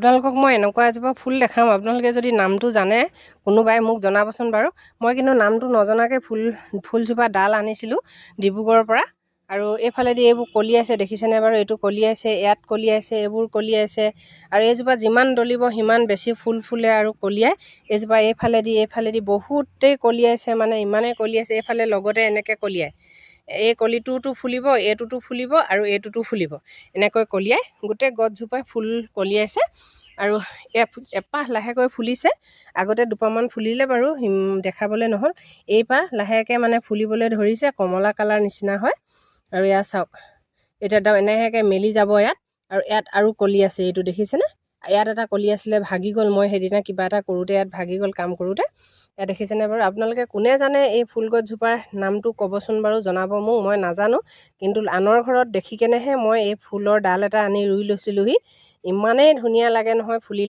আপোনালোকক মই এনেকুৱা এজোপা ফুল দেখাম, আপোনালোকে যদি নামটো জানে কোনোবাই মোক জনাবচোন বাৰু। মই কিন্তু নামটো নজনাকৈ ফুলজোপা ডাল আনিছিলোঁ ডিব্ৰুগড়ৰ পৰা। আৰু এইফালেদি এইবোৰ কলিয়াইছে, দেখিছেনে বাৰু? এইটো কলিয়াইছে, ইয়াত কলিয়াইছে, এইবোৰ কলিয়াইছে। আৰু এইজোপা যিমান দলিব সিমান বেছি ফুল ফুলে আৰু কলিয়াই। এইজোপা এইফালেদি বহুতেই কলিয়াইছে, মানে ইমানেই কলিয়াইছে। এইফালে লগতে এনেকৈ কলিয়াই, এই কলিটোতো ফুলিব, এইটোতো ফুলিব আৰু এইটোতো ফুলিব, এনেকৈ কলিয়াই গোটেই গছজোপাই ফুল কলিয়াইছে। আৰু এপাহ লাহেকৈ ফুলিছে। আগতে দুপাহমান ফুলিলে বাৰু, দেখাবলৈ নহ'ল। এইপাহ লাহেকৈ মানে ফুলিবলৈ ধৰিছে, কমলা কালাৰ নিচিনা হয়। আৰু ইয়াত চাওক, এতিয়া এনেকৈ মেলি যাব ইয়াত। আৰু ইয়াত আৰু কলি আছে, এইটো দেখিছেনে? ইয়াত এটা কলি আছিলে, ভাগি গ'ল। মই সেইদিনা কিবা এটা কৰোঁতে ইয়াত ভাগি গ'ল, কাম কৰোঁতে। ইয়াত দেখিছেনে বাৰু? আপোনালোকে কোনে জানে এই ফুল গছজোপাৰ নামটো ক'বচোন বাৰু, জনাব মোক। মই নাজানো, কিন্তু আনৰ ঘৰত দেখি কেনেহে মই এই ফুলৰ ডাল এটা আনি ৰুই লৈছিলোঁহি। ইমানেই ধুনীয়া লাগে নহয় ফুলি।